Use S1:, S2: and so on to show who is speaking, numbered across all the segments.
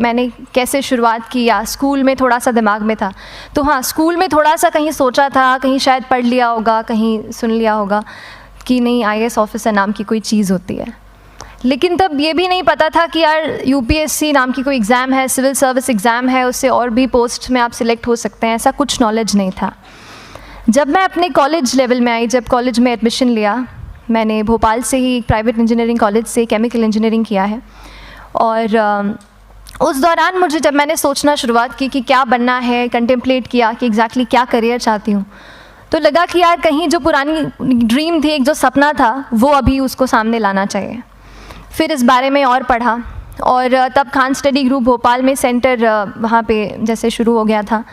S1: मैंने कैसे शुरुआत की या स्कूल में थोड़ा सा दिमाग में था, तो हाँ, स्कूल में थोड़ा सा कहीं सोचा था, कहीं शायद पढ़ लिया होगा, कहीं सुन लिया होगा कि नहीं IAS ऑफिसर नाम की कोई चीज़ होती है। लेकिन तब ये भी नहीं पता था कि यार UPSC नाम की कोई एग्ज़ाम है, सिविल सर्विस एग्ज़ाम है, उससे और भी पोस्ट में आप सिलेक्ट हो सकते हैं, ऐसा कुछ नॉलेज नहीं था। जब मैं अपने कॉलेज लेवल में आई, जब कॉलेज में एडमिशन लिया, मैंने भोपाल से ही प्राइवेट इंजीनियरिंग कॉलेज से केमिकल इंजीनियरिंग किया है, और उस दौरान मुझे जब मैंने सोचना शुरुआत की कि क्या बनना है, कंटेम्पलेट किया कि एग्जैक्टली क्या करियर चाहती हूँ, तो लगा कि यार कहीं जो पुरानी ड्रीम थी, एक जो सपना था, वो अभी उसको सामने लाना चाहिए। फिर इस बारे में और पढ़ा, और तब खान स्टडी ग्रुप भोपाल में सेंटर वहाँ पे जैसे शुरू हो गया था,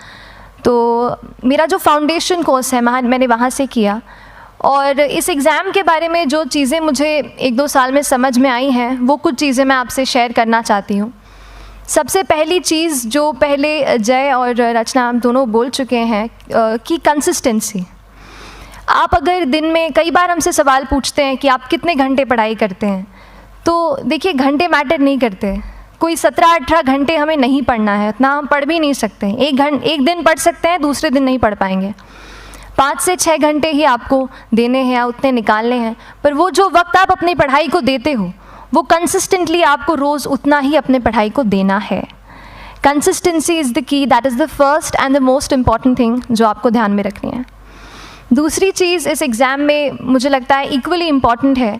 S1: तो मेरा जो फाउंडेशन कोर्स है मैंने वहाँ से किया। और इस एग्ज़ाम के बारे में जो चीज़ें मुझे 1-2 साल में समझ में आई हैं, वो कुछ चीज़ें मैं आपसे शेयर करना चाहती हूँ। सबसे पहली चीज़ जो पहले जय और रचना हम दोनों बोल चुके हैं कि कंसिस्टेंसी। आप अगर दिन में, कई बार हमसे सवाल पूछते हैं कि आप कितने घंटे पढ़ाई करते हैं, तो देखिए घंटे मैटर नहीं करते। कोई 17-18 घंटे हमें नहीं पढ़ना है, उतना हम पढ़ भी नहीं सकते। एक दिन पढ़ सकते हैं, दूसरे दिन नहीं पढ़ पाएंगे। 5 से 6 घंटे ही आपको देने हैं या उतने निकालने हैं, पर वो जो वक्त आप अपनी पढ़ाई को देते हो, वो कंसिस्टेंटली आपको रोज़ उतना ही अपने पढ़ाई को देना है। Consistency is the key, that is the first and the most important thing जो आपको ध्यान में रखनी है। दूसरी चीज़ इस एग्ज़ाम में मुझे लगता है इक्वली इम्पॉर्टेंट है,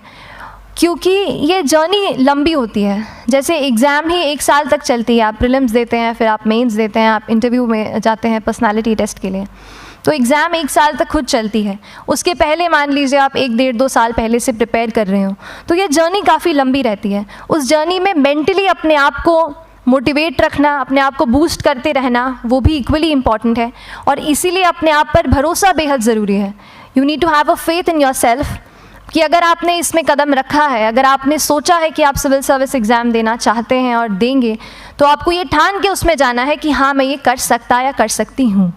S1: क्योंकि ये जर्नी लंबी होती है। जैसे एग्ज़ाम ही 1 साल तक चलती है, आप प्रीलिम्स देते हैं, फिर आप मेंस देते हैं, आप इंटरव्यू में जाते हैं पर्सनालिटी टेस्ट के लिए, तो एग्ज़ाम 1 साल तक खुद चलती है। उसके पहले मान लीजिए आप 1-1.5-2 साल पहले से प्रिपेयर कर रहे हो, तो ये जर्नी काफ़ी लंबी रहती है। उस जर्नी में मेंटली अपने आप को मोटिवेट रखना, अपने आप को बूस्ट करते रहना, वो भी इक्वली इम्पॉर्टेंट है, और इसीलिए अपने आप पर भरोसा बेहद ज़रूरी है। You need to have a faith in your yourself अगर आपने इसमें कदम रखा है, अगर आपने सोचा है कि आप सिविल सर्विस एग्ज़ाम देना चाहते हैं और देंगे, तो आपको ये ठान के उसमें जाना है कि हाँ, मैं ये कर सकता या कर सकती हूँ।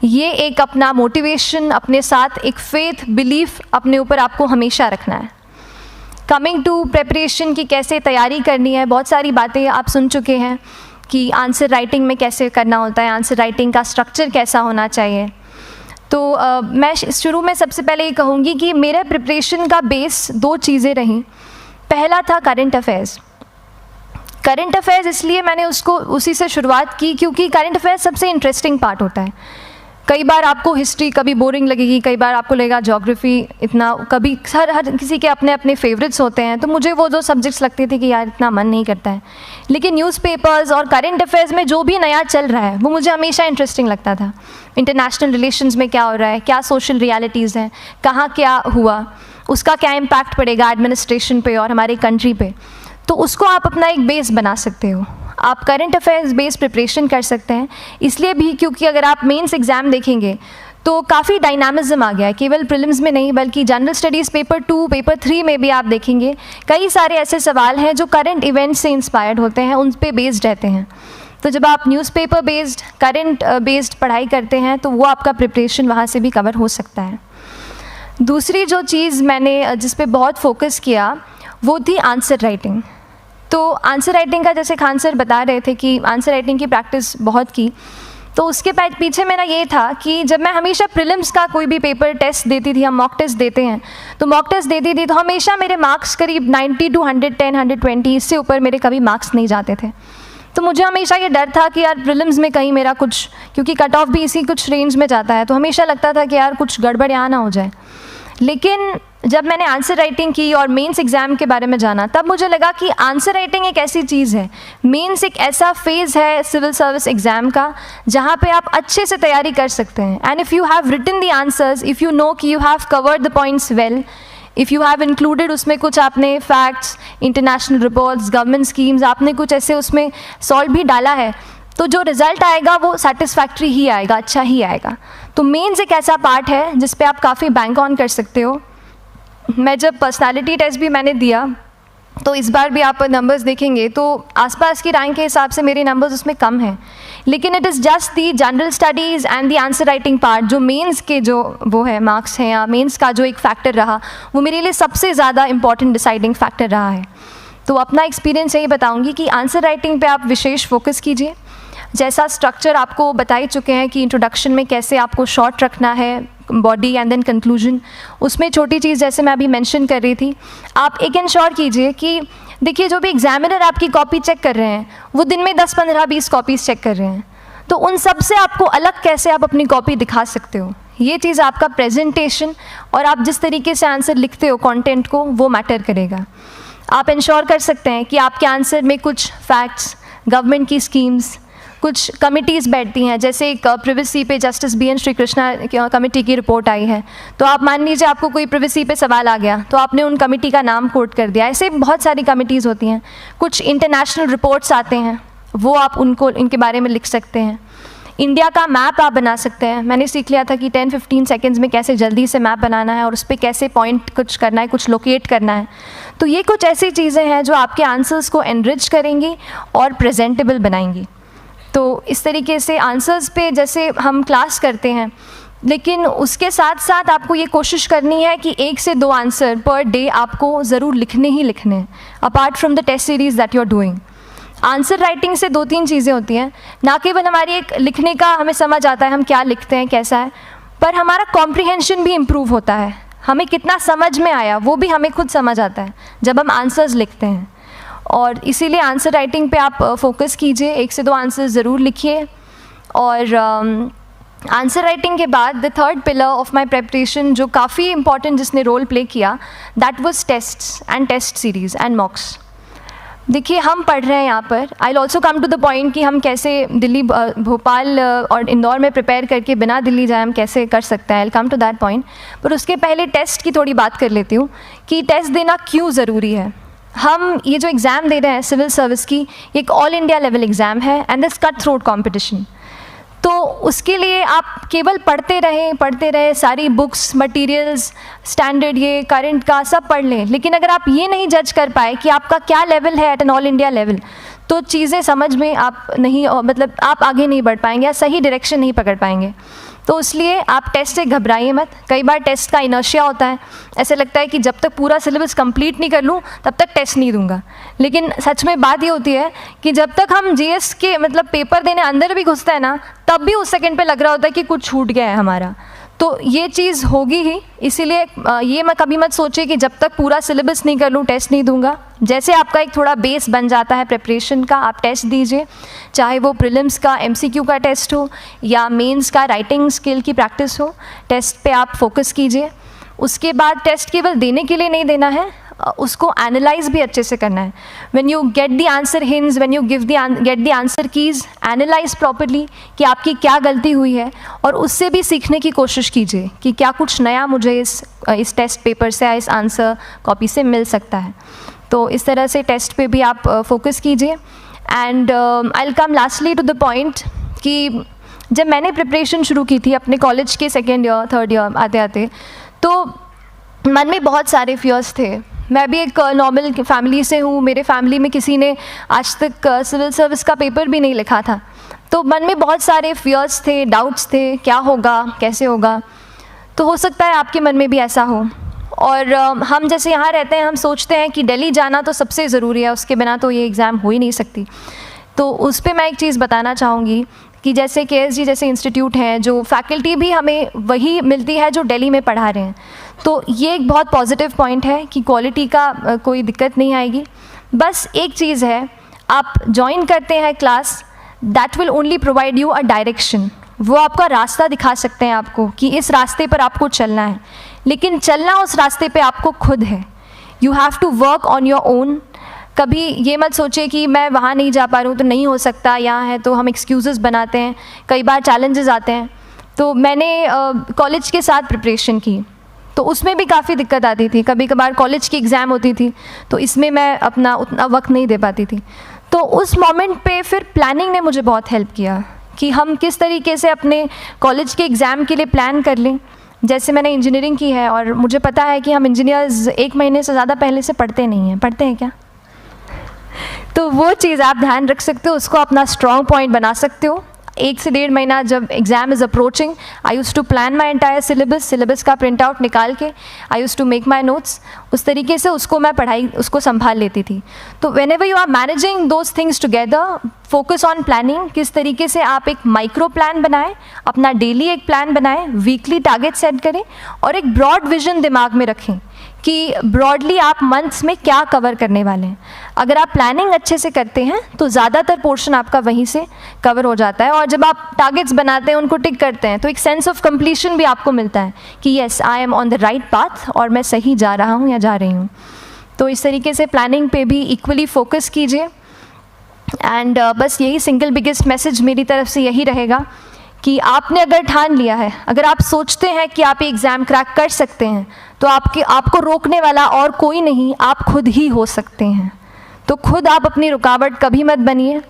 S1: ये एक अपना मोटिवेशन, अपने साथ एक फेथ, बिलीफ अपने ऊपर आपको हमेशा रखना है। कमिंग टू प्रेपरेशन की कैसे तैयारी करनी है, बहुत सारी बातें आप सुन चुके हैं कि आंसर राइटिंग में कैसे करना होता है, आंसर राइटिंग का स्ट्रक्चर कैसा होना चाहिए। तो मैं शुरू में सबसे पहले ये कहूँगी कि मेरे प्रिपरेशन का बेस 2 चीज़ें रहीं। पहला था करंट अफेयर्स। करंट अफेयर्स इसलिए मैंने उसको उसी से शुरुआत की क्योंकि करंट अफेयर्स सबसे इंटरेस्टिंग पार्ट होता है। कई बार आपको हिस्ट्री कभी बोरिंग लगेगी, कई बार आपको लगेगा ज्योग्राफी इतना, कभी हर किसी के अपने अपने फेवरेट्स होते हैं। तो मुझे वो जो सब्जेक्ट्स लगते थे कि यार इतना मन नहीं करता है, लेकिन न्यूज़पेपर्स और करंट अफेयर्स में जो भी नया चल रहा है वो मुझे हमेशा इंटरेस्टिंग लगता था। इंटरनेशनल रिलेशंस में क्या हो रहा है, क्या सोशल रियलिटीज़ हैं, कहाँ क्या हुआ, उसका क्या इम्पैक्ट पड़ेगा एडमिनिस्ट्रेशन पे और हमारी कंट्री पे, तो उसको आप अपना एक बेस बना सकते हो। आप करंट अफेयर्स बेस्ड प्रिपरेशन कर सकते हैं, इसलिए भी क्योंकि अगर आप मेंस एग्ज़ाम देखेंगे तो काफ़ी डायनामिज्म आ गया है, केवल प्रीलिम्स में नहीं बल्कि जनरल स्टडीज़ पेपर 2, पेपर 3 में भी आप देखेंगे कई सारे ऐसे सवाल हैं जो करंट इवेंट्स से इंस्पायर्ड होते हैं, उन पे बेस्ड रहते हैं। तो जब आप न्यूज़पेपर बेस्ड, करंट बेस्ड पढ़ाई करते हैं तो वो आपका प्रिपरेशन वहाँ से भी कवर हो सकता है। दूसरी जो चीज़ मैंने जिस पे बहुत फोकस किया वो थी आंसर राइटिंग। तो आंसर राइटिंग का जैसे खान सर बता रहे थे कि आंसर राइटिंग की प्रैक्टिस बहुत की, तो उसके पीछे मेरा ये था कि जब मैं हमेशा प्रीलिम्स का कोई भी पेपर टेस्ट देती थी, हम मॉक टेस्ट देते हैं, तो मॉक टेस्ट देती थी तो हमेशा मेरे मार्क्स करीब 90 to 110, 120, इससे ऊपर मेरे कभी मार्क्स नहीं जाते थे। तो मुझे हमेशा ये डर था कि यार प्रीलिम्स में कहीं मेरा कुछ, क्योंकि कट ऑफ भी इसी कुछ रेंज में जाता है, तो हमेशा लगता था कि यार कुछ गड़बड़ यहाँ ना हो जाए। लेकिन जब मैंने आंसर राइटिंग की और मेंस एग्ज़ाम के बारे में जाना, तब मुझे लगा कि आंसर राइटिंग एक ऐसी चीज़ है, मेंस एक ऐसा फेज़ है सिविल सर्विस एग्ज़ाम का जहाँ पे आप अच्छे से तैयारी कर सकते हैं। And if you have written the answers, if you know कि you have covered the points well, if you have included उसमें कुछ आपने facts, international reports, government schemes, आपने कुछ ऐसे उसमें सॉल्व भी डाला है, तो जो रिज़ल्ट आएगा वो सेटिस्फैक्ट्री ही आएगा, अच्छा ही आएगा। तो मेंस एक ऐसा पार्ट है जिस पे आप काफ़ी बैंक ऑन कर सकते हो। मैं जब पर्सनालिटी टेस्ट भी मैंने दिया तो इस बार भी आप नंबर्स देखेंगे तो आसपास की रैंक के हिसाब से मेरे नंबर्स उसमें कम हैं, लेकिन it is just the general studies and the answer writing part, जो मेंस के जो वो है मार्क्स हैं या मेंस का जो एक फैक्टर रहा, वो मेरे लिए सबसे ज़्यादा इंपॉर्टेंट डिसाइडिंग फैक्टर रहा है। तो अपना एक्सपीरियंस यही बताऊंगी कि आंसर राइटिंग पे आप विशेष फोकस कीजिए। जैसा स्ट्रक्चर आपको बता ही चुके हैं कि इंट्रोडक्शन में कैसे आपको शॉर्ट रखना है, बॉडी एंड देन कंक्लूजन, उसमें छोटी चीज़ जैसे मैं अभी मेंशन कर रही थी, आप एक इंश्योर कीजिए कि देखिए जो भी एग्जामिनर आपकी कॉपी चेक कर रहे हैं वो दिन में 10, 15, 20 कॉपीज़ चेक कर रहे हैं, तो उन सब से आपको अलग कैसे आप अपनी कॉपी दिखा सकते हो, ये चीज़ आपका प्रेजेंटेशन और आप जिस तरीके से आंसर लिखते हो कंटेंट को, वो मैटर करेगा। आप इंश्योर कर सकते हैं कि आपके आंसर में कुछ फैक्ट्स, गवर्नमेंट की स्कीम्स, कुछ कमिटीज़ बैठती हैं, जैसे एक प्रिवेसी पे justice BN Shri Krishna committee की रिपोर्ट आई है, तो आप मान लीजिए आपको कोई प्रिवेसी पे सवाल आ गया तो आपने उन कमेटी का नाम कोट कर दिया। ऐसे बहुत सारी कमिटीज़ होती हैं। कुछ इंटरनेशनल रिपोर्ट्स आते हैं, वो आप उनको इनके बारे में लिख सकते हैं। इंडिया का मैप आप बना सकते हैं। मैंने सीख लिया था कि 10-15 सेकेंड्स में कैसे जल्दी से मैप बनाना है और उस पर कैसे पॉइंट कुछ करना है, कुछ लोकेट करना है। तो ये कुछ ऐसी चीज़ें हैं जो आपके आंसर्स को एनरिच करेंगी और प्रेजेंटेबल बनाएंगी। तो इस तरीके से आंसर्स पे जैसे हम क्लास करते हैं, लेकिन उसके साथ साथ आपको ये कोशिश करनी है कि 1 से 2 आंसर पर डे आपको ज़रूर लिखने ही लिखने हैं, apart from the test series that you are doing. Answer writing से 2-3 चीज़ें होती हैं, ना केवल हमारी एक लिखने का हमें समझ आता है हम क्या लिखते हैं कैसा है, पर हमारा कॉम्प्रिहेंशन भी इम्प्रूव होता है। हमें कितना समझ में आया वो भी हमें खुद समझ आता है जब हम आंसर्स लिखते हैं। और इसीलिए आंसर राइटिंग पे आप फोकस कीजिए, 1 से 2 आंसर ज़रूर लिखिए। और आंसर राइटिंग के बाद the third pillar of my preparation जो काफ़ी इंपॉर्टेंट जिसने रोल प्ले किया, that was tests and test series and mocks. देखिए हम पढ़ रहे हैं यहाँ पर, I will also come to the point कि हम कैसे दिल्ली, भोपाल और इंदौर में प्रिपेयर करके बिना दिल्ली जाए हम कैसे कर सकते हैं, I will come to that point. पर उसके पहले टेस्ट की थोड़ी बात कर लेती हूँ कि टेस्ट देना क्यों ज़रूरी है। हम ये जो एग्ज़ाम दे रहे हैं सिविल सर्विस की, ये एक ऑल इंडिया लेवल एग्ज़ाम है and this cut throat competition. तो उसके लिए आप केवल पढ़ते रहें, सारी बुक्स, मटेरियल्स, स्टैंडर्ड ये करंट का सब पढ़ लें, लेकिन अगर आप ये नहीं जज कर पाए कि आपका क्या लेवल है at an all India level, तो चीज़ें समझ में आप नहीं, मतलब आप आगे नहीं बढ़ पाएंगे या सही डायरेक्शन नहीं पकड़ पाएंगे। तो इसलिए आप टेस्ट से घबराइए मत। कई बार टेस्ट का इनर्शिया होता है, ऐसे लगता है कि जब तक पूरा सिलेबस कंप्लीट नहीं कर लूँ तब तक टेस्ट नहीं दूंगा, लेकिन सच में बात ये होती है कि जब तक हम GS के मतलब पेपर देने अंदर भी घुसते हैं ना, तब भी उस सेकंड पे लग रहा होता है कि कुछ छूट गया है हमारा। तो ये चीज़ होगी ही, इसीलिए ये मैं कभी मत सोचिए कि जब तक पूरा सिलेबस नहीं कर लूँ टेस्ट नहीं दूंगा। जैसे आपका एक थोड़ा बेस बन जाता है प्रिपरेशन का, आप टेस्ट दीजिए, चाहे वो प्रीलिम्स का MCQ का टेस्ट हो या मेंस का राइटिंग स्किल की प्रैक्टिस हो, टेस्ट पे आप फोकस कीजिए। उसके बाद टेस्ट केवल देने के लिए नहीं देना है, उसको एनालाइज भी अच्छे से करना है। When you get the answer hints, when you get the answer keys, analyse properly कि आपकी क्या गलती हुई है और उससे भी सीखने की कोशिश कीजिए कि क्या कुछ नया मुझे इस टेस्ट पेपर से या इस आंसर कॉपी से मिल सकता है। तो इस तरह से टेस्ट पे भी आप फोकस कीजिए। And I will come lastly to the point कि जब मैंने प्रिपरेशन शुरू की थी अपने कॉलेज के 2nd ईयर 3rd ईयर आते आते, तो मन में बहुत सारे फियर्स थे। मैं भी एक नॉर्मल फैमिली से हूँ, मेरे फैमिली में किसी ने आज तक सिविल सर्विस का पेपर भी नहीं लिखा था, तो मन में बहुत सारे फियर्स थे, डाउट्स थे, क्या होगा, कैसे होगा। तो हो सकता है आपके मन में भी ऐसा हो। और हम जैसे यहाँ रहते हैं, हम सोचते हैं कि दिल्ली जाना तो सबसे ज़रूरी है, उसके बिना तो ये एग्ज़ाम हो ही नहीं सकती। तो उस पर मैं एक चीज़ बताना चाहूँगी कि जैसे KSG जैसे इंस्टीट्यूट हैं, जो फैकल्टी भी हमें वही मिलती है जो दिल्ली में पढ़ा रहे हैं, तो ये एक बहुत पॉजिटिव पॉइंट है कि क्वालिटी का कोई दिक्कत नहीं आएगी। बस एक चीज़ है, आप ज्वाइन करते हैं class, that will only provide you a direction. वो आपका रास्ता दिखा सकते हैं आपको कि इस रास्ते पर आपको चलना है, लेकिन चलना उस रास्ते पे आपको खुद है। You have to work on your own. कभी ये मत सोचिए कि मैं वहाँ नहीं जा पा रहा हूँ तो नहीं हो सकता, यहाँ है, तो हम एक्सक्यूज़ेस बनाते हैं। कई बार चैलेंजेस आते हैं। तो मैंने कॉलेज के साथ प्रिपरेशन की, तो उसमें भी काफ़ी दिक्कत आती थी। कभी कभार कॉलेज की एग्ज़ाम होती थी तो इसमें मैं अपना उतना वक्त नहीं दे पाती थी। तो उस मोमेंट पे फिर प्लानिंग ने मुझे बहुत हेल्प किया कि हम किस तरीके से अपने कॉलेज के एग्ज़ाम के लिए प्लान कर लें। जैसे मैंने इंजीनियरिंग की है और मुझे पता है कि हम इंजीनियर्स 1 महीने से ज़्यादा पहले से पढ़ते नहीं हैं। पढ़ते हैं क्या? तो वो चीज़ आप ध्यान रख सकते हो, उसको अपना स्ट्रॉन्ग पॉइंट बना सकते हो। 1 से 1.5 महीना जब exam is approaching, I used to plan my entire syllabus का प्रिंट आउट निकाल के I used to make my notes, उस तरीके से उसको मैं उसको संभाल लेती थी। तो whenever you are managing those things together, focus on planning, किस तरीके से आप एक माइक्रो प्लान बनाएं, अपना डेली एक प्लान बनाएं, वीकली टारगेट सेट करें और एक ब्रॉड विजन दिमाग में रखें कि ब्रॉडली आप मंथ्स में क्या कवर करने वाले हैं। अगर आप प्लानिंग अच्छे से करते हैं तो ज़्यादातर पोर्शन आपका वहीं से कवर हो जाता है, और जब आप टारगेट्स बनाते हैं, उनको टिक करते हैं, तो एक सेंस ऑफ कंप्लीशन भी आपको मिलता है कि yes I am on the right path और मैं सही जा रहा हूँ या जा रही हूँ। तो इस तरीके से प्लानिंग पे भी इक्वली फोकस कीजिए। एंड बस यही सिंगल बिगेस्ट मैसेज मेरी तरफ से यही रहेगा कि आपने अगर ठान लिया है, अगर आप सोचते हैं कि आप एग्ज़ाम क्रैक कर सकते हैं, तो आपको रोकने वाला और कोई नहीं, आप खुद ही हो सकते हैं। तो खुद आप अपनी रुकावट कभी मत बनिए,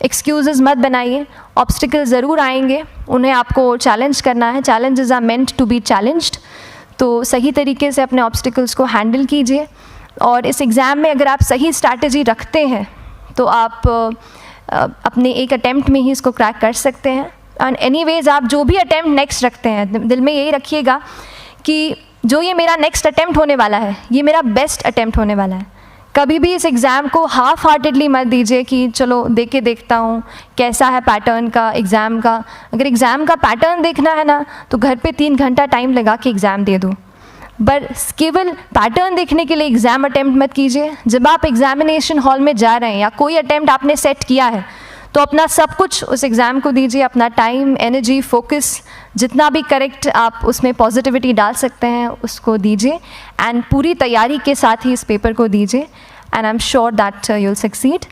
S1: एक्सक्यूज़ेस मत बनाइए। ऑब्स्टिकल ज़रूर आएंगे, उन्हें आपको चैलेंज करना है। Challenges are meant to be challenged. तो सही तरीके से अपने ऑब्स्टिकल्स को हैंडल कीजिए, और इस एग्ज़ाम में अगर आप सही स्ट्रैटेजी रखते हैं तो आप अपने एक अटैम्प्ट में ही इसको क्रैक कर सकते हैं। एंड एनीवेज आप जो भी अटैम्प्ट नेक्स्ट रखते हैं, दिल में यही रखिएगा कि जो ये मेरा नेक्स्ट अटैम्प्ट होने वाला है, ये मेरा बेस्ट अटैम्प्ट होने वाला है। कभी भी इस एग्ज़ाम को हाफ हार्टेडली मत दीजिए कि चलो दे के देखता हूँ कैसा है पैटर्न का एग्ज़ाम का। अगर एग्ज़ाम का पैटर्न देखना है ना, तो घर पे 3 घंटा टाइम लगा के एग्ज़ाम दे दो, बस केवल पैटर्न देखने के लिए एग्ज़ाम अटैम्प्ट मत कीजिए। जब आप एग्जामिनेशन हॉल में जा रहे हैं या कोई अटैम्प्ट आपने सेट किया है, तो अपना सब कुछ उस एग्ज़ाम को दीजिए, अपना टाइम, एनर्जी, फोकस, जितना भी करेक्ट आप उसमें पॉजिटिविटी डाल सकते हैं उसको दीजिए, एंड पूरी तैयारी के साथ ही इस पेपर को दीजिए, and I am sure that you will succeed.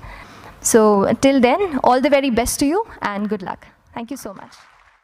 S1: So till then, all the very best to you and good luck. Thank you so much.